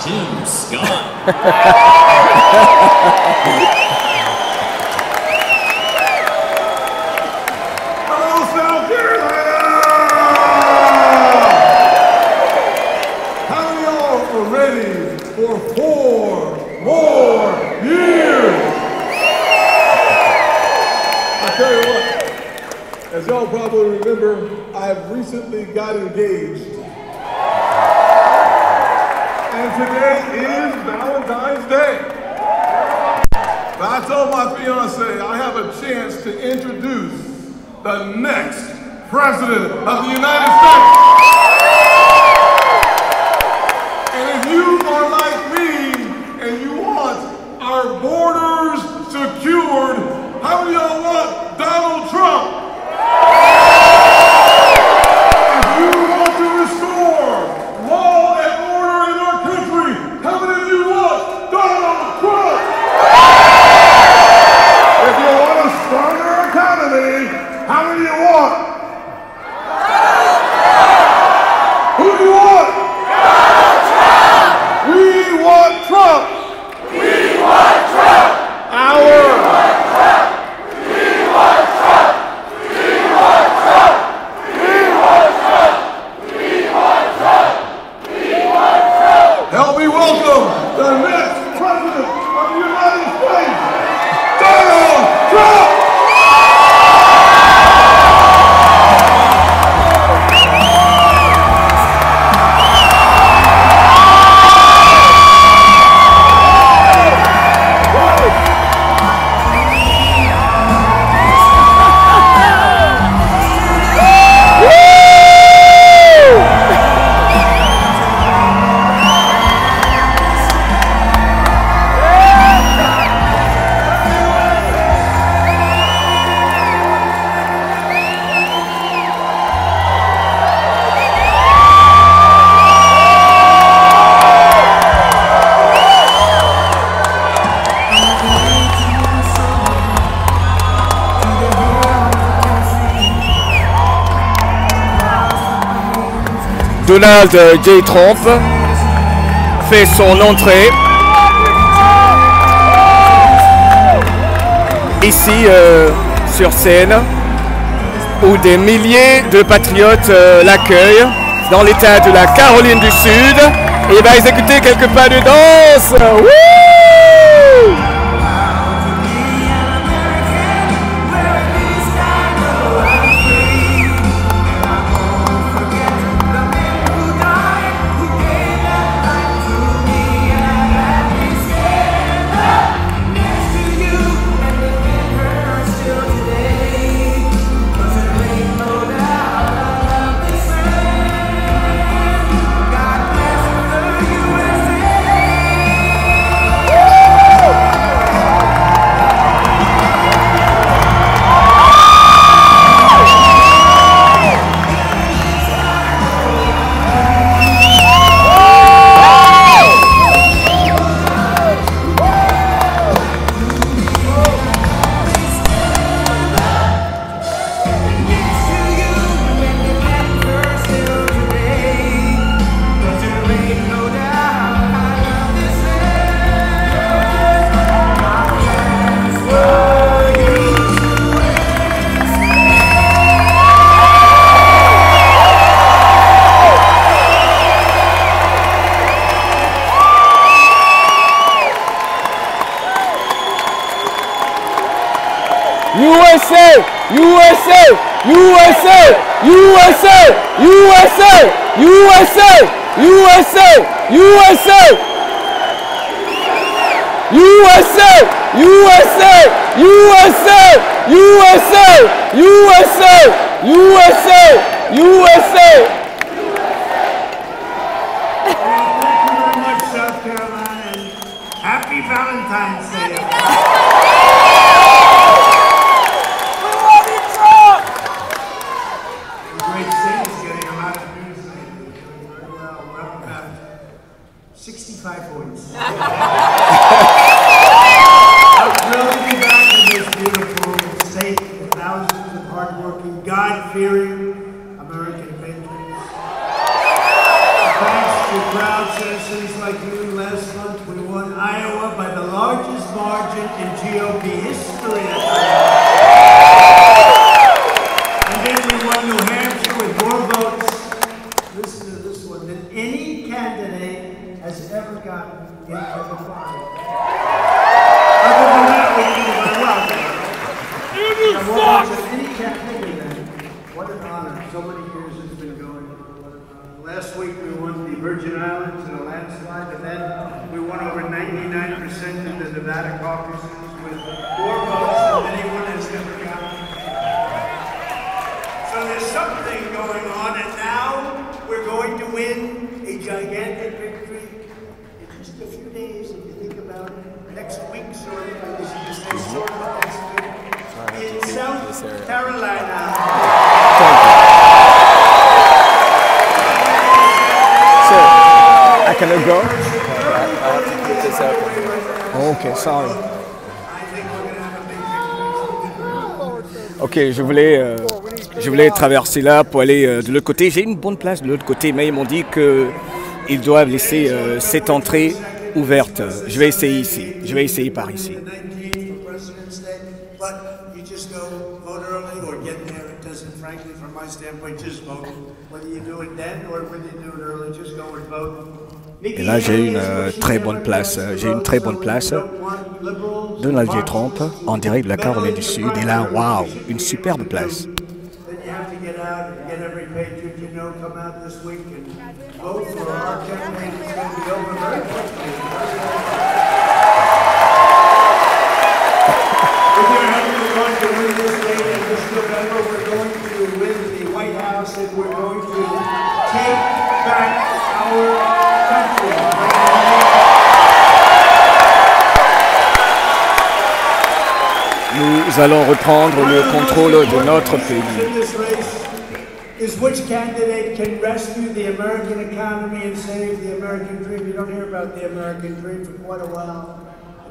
Tim Scott. Hello, South Carolina! How many of y'all are ready for 4 more years? I tell you what, as y'all probably remember, I've recently got engaged. And today is Valentine's Day. But I told my fiance I have a chance to introduce the next President of the United States. And if you are like me and you want our borders secured, how many of y'all want Donald Trump? If you want to restore law and order in our country, how many of you want Donald Trump? If you want a stronger economy, how many do you want? Who do you want? We want Trump. We want Trump. Help me welcome the next President of the United States, Donald Trump! Donald J. Trump fait son entrée ici sur scène où des milliers de patriotes l'accueillent dans l'état de la Caroline du Sud et il va exécuter quelques pas de danse. Wouh! USA, USA, USA, USA, USA, USA, USA, USA, USA, USA, USA, USA, USA, USA, USA. Thank you very much, South Carolina, and happy Valentine's Day. Great singers getting a lot of news. Very well. We're up about 65 points. I'm thrilled to be back in this beautiful state with thousands of hardworking, God-fearing American patriots. Thanks to proud citizens like June last month, we won Iowa by the largest margin in GOP history. And then we won New Hampshire with more votes, listen to this one, than any candidate has ever gotten in the party. Other than that, we did very well. Any candidate, what an honor. So many years it's been going. Last week we won the Virgin Islands in a landslide, and then we won over 99% in the Nevada caucuses with more votes than anyone has ever gotten. So there's something going on, and now we're going to win a gigantic victory in just a few days, if you think about it. Next week, sort of, because you just say sort of next week, in South Carolina. I cannot go? Okay, sorry. Ok, je voulais traverser là pour aller de l'autre côté. J'ai une bonne place de l'autre côté, mais ils m'ont dit qu'ils doivent laisser cette entrée ouverte. Je vais essayer ici. Je vais essayer par ici. Et là, j'ai une très bonne place. Donald J. Trump, en direct de la Caroline du Sud. Et là, waouh, une superbe place. Nous allons reprendre le contrôle de notre pays. Is which candidate can rescue the American economy and save the American dream? You don't hear about the American dream for quite a while.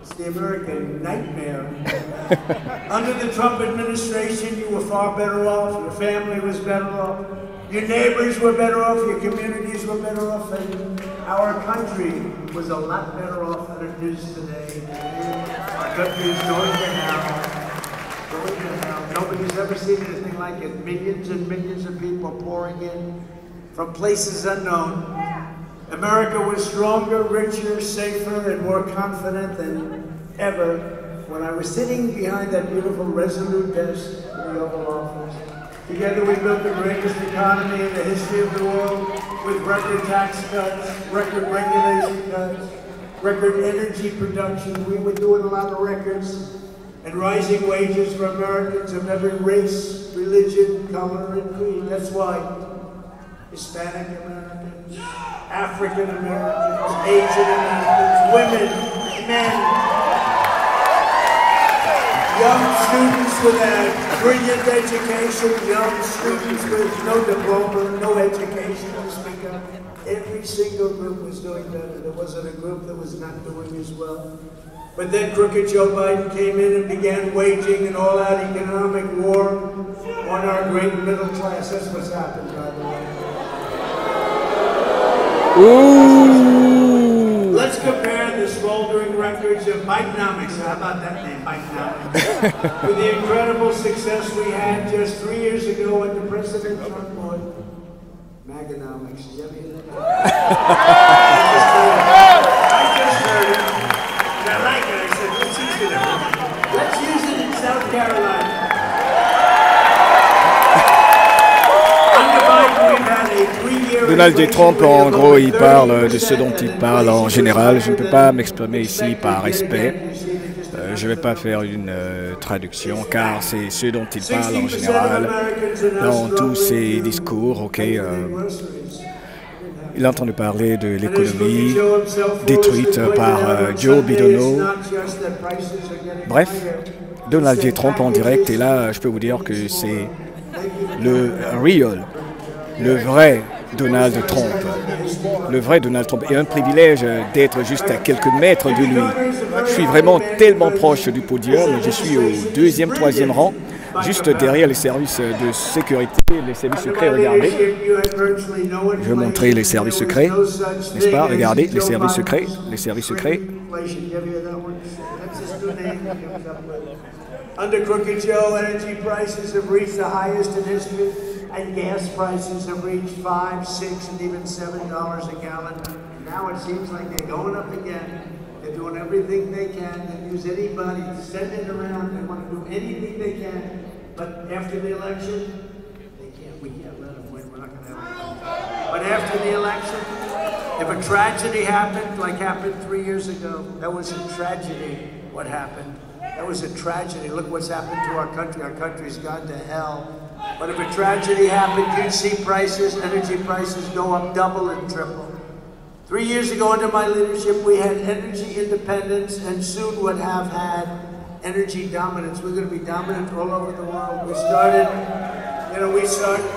It's the American nightmare. Under the Trump administration, you were far better off. Your family was better off. Your neighbors were better off. Your communities were better off. And our country was a lot better off than it is today. Our country is going to hell. Nobody's ever seen anything like it. Millions and millions of people pouring in from places unknown. America was stronger, richer, safer, and more confident than ever when I was sitting behind that beautiful Resolute desk in the Oval Office. Together we built the greatest economy in the history of the world with record tax cuts, record regulation cuts, record energy production. We were doing a lot of records. And rising wages for Americans of every race, religion, color, and creed. That's why Hispanic Americans, African Americans, Asian Americans, women, men, young students with a brilliant education, young students with no diploma, no education to speak of. Every single group was doing better. There wasn't a group that was not doing as well. But then crooked Joe Biden came in and began waging an all-out economic war on our great middle class. That's what's happened, by the way. Ooh. Let's compare the smoldering records of Bidenomics. How about that name, Bidenomics? With the incredible success we had just 3 years ago under President Trump on Maganomics. Did you ever hear that? I just heard it. I like it. I said, let's use it. Let's use it in South Carolina. Under Biden, we've had a 3-year. Donald J. Trump, en gros, il parle de ce dont il parle en général. Je ne peux pas m'exprimer ici par respect. Je ne vais pas faire une traduction, car c'est ce dont il parle en général dans tous ses discours. Ok. Il a entendu parler de l'économie détruite par Joe Biden. Bref, Donald J. Trump en direct, et là, je peux vous dire que c'est le real, le vrai Donald Trump. Le vrai Donald Trump. Et un privilège d'être juste à quelques mètres de lui. Je suis vraiment tellement proche du podium. Je suis au 2e, 3e rang. juste derrière les services de sécurité, les services secrets, regardez. Je vais montrer les services secrets, n'est-ce pas? Regardez, les services secrets, les services secrets. Under Crooked Joe, energy prices have reached the highest in history, and gas prices have reached $5, $6, and even $7 a gallon. Now it seems like they're going up again. They're doing everything they can. They use anybody to send it around. They want to do anything they can. But after the election, they can't. We can't let them win. We're not going to have it. But after the election, if a tragedy happened, like happened 3 years ago, that was a tragedy. What happened? That was a tragedy. Look what's happened to our country. Our country's gone to hell. But if a tragedy happened, you'd see prices, energy prices go up double and triple. 3 years ago, under my leadership, we had energy independence and soon would have had energy dominance. We're going to be dominant all over the world. We started,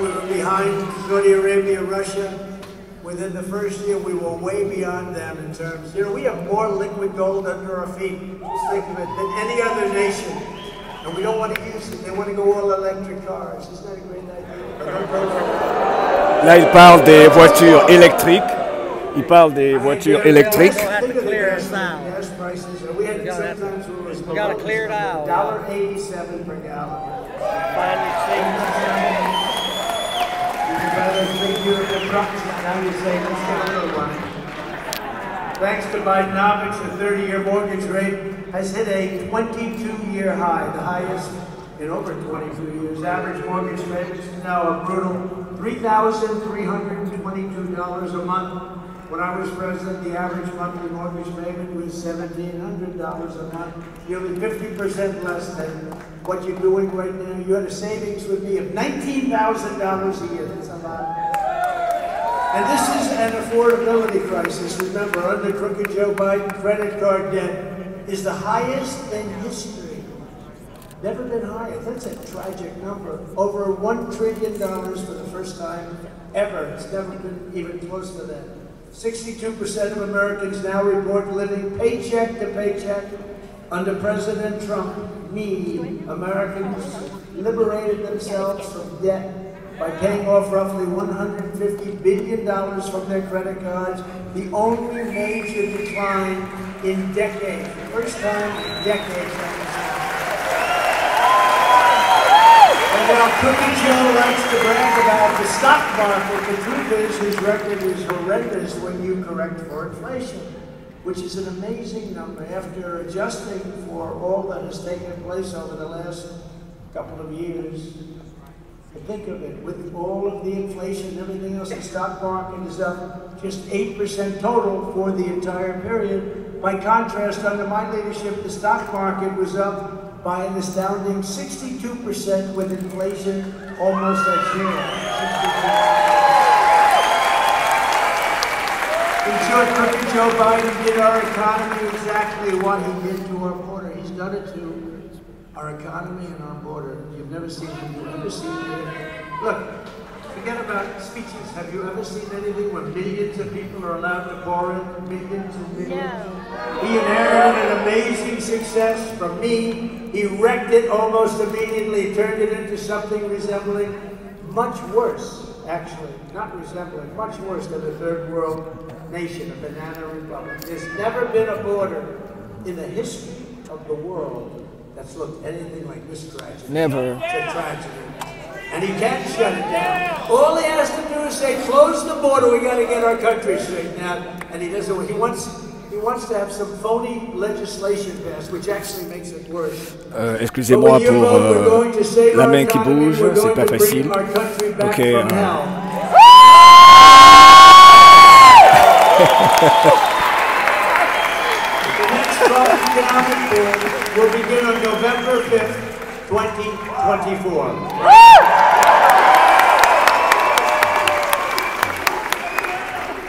we were behind Saudi Arabia, Russia. Within the first year, we were way beyond them in terms, we have more liquid gold under our feet, just think of it, than any other nation. And we don't want to use it. They want to go all electric cars. Isn't that a great idea? Là, il parle des voitures électriques. Il parle des voitures électriques. We got to clear it out. $1.87 per gallon. Thanks to Bidenomics, the 30-year mortgage rate has hit a 22-year high, the highest in over 22 years. Average mortgage payments is now a brutal $3,322 a month. When I was president, the average monthly mortgage payment was $1,700 a month, nearly 50% less than what you're doing right now. You had a savings with me of $19,000 a year. That's a lot. And this is an affordability crisis. Remember, under Crooked Joe Biden, credit card debt is the highest in history. Never been higher. That's a tragic number. Over $1 trillion for the first time ever. It's never been even close to that. 62% of Americans now report living paycheck to paycheck. Under President Trump, Americans liberated themselves from debt by paying off roughly $150 billion from their credit cards, the only major decline in decades. First time in decades. And while Crooked Joe likes to brag about the stock market, the truth is his record is horrendous when you correct for inflation, which is an amazing number. After adjusting for all that has taken place over the last couple of years, think of it, with all of the inflation and everything else, the stock market is up just 8% total for the entire period. By contrast, under my leadership, the stock market was up by an astounding 62% with inflation almost at zero. In short, Crooked Joe Biden did our economy exactly what he did to our border. He's done it to our economy and our border. You've never seen it. You've never seen it. Look, forget about speeches. Have you ever seen anything where millions of people are allowed to pour in? Millions and millions? Yeah. He inherited an amazing success from me. He wrecked it almost immediately, turned it into something resembling much worse, actually, not resembling, much worse than a third world nation, a banana republic. There's never been a border in the history of the world that's looked anything like this tragedy. Never. It's a tragedy. And he can't shut it down. All he has to do is say, close the border, we got to get our country straightened out. And he doesn't. He wants to have some phony legislation passed, which actually makes it worse. Excusez-moi pour la main qui bouge, c'est pas facile. Ok. Economic Bill will begin on November 5th, 2024.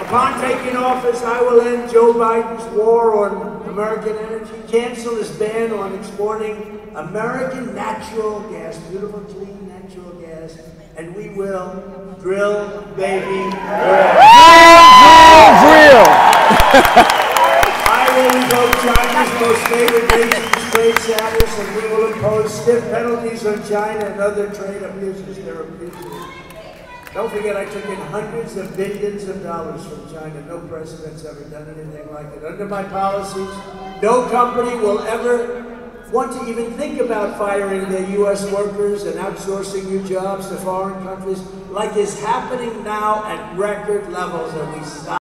Upon taking office, I will end Joe Biden's war on American energy, cancel his ban on exporting American natural gas, beautiful, clean natural gas, and we will drill, baby, drill. I will revoke China's most favored nation's trade chapters, and we will impose stiff penalties on China and other trade abuses. They're abuses. Don't forget, I took in hundreds of billions of dollars from China. No president's ever done anything like it. Under my policies, no company will ever want to even think about firing their U.S. workers and outsourcing new jobs to foreign countries like is happening now at record levels, and we stop.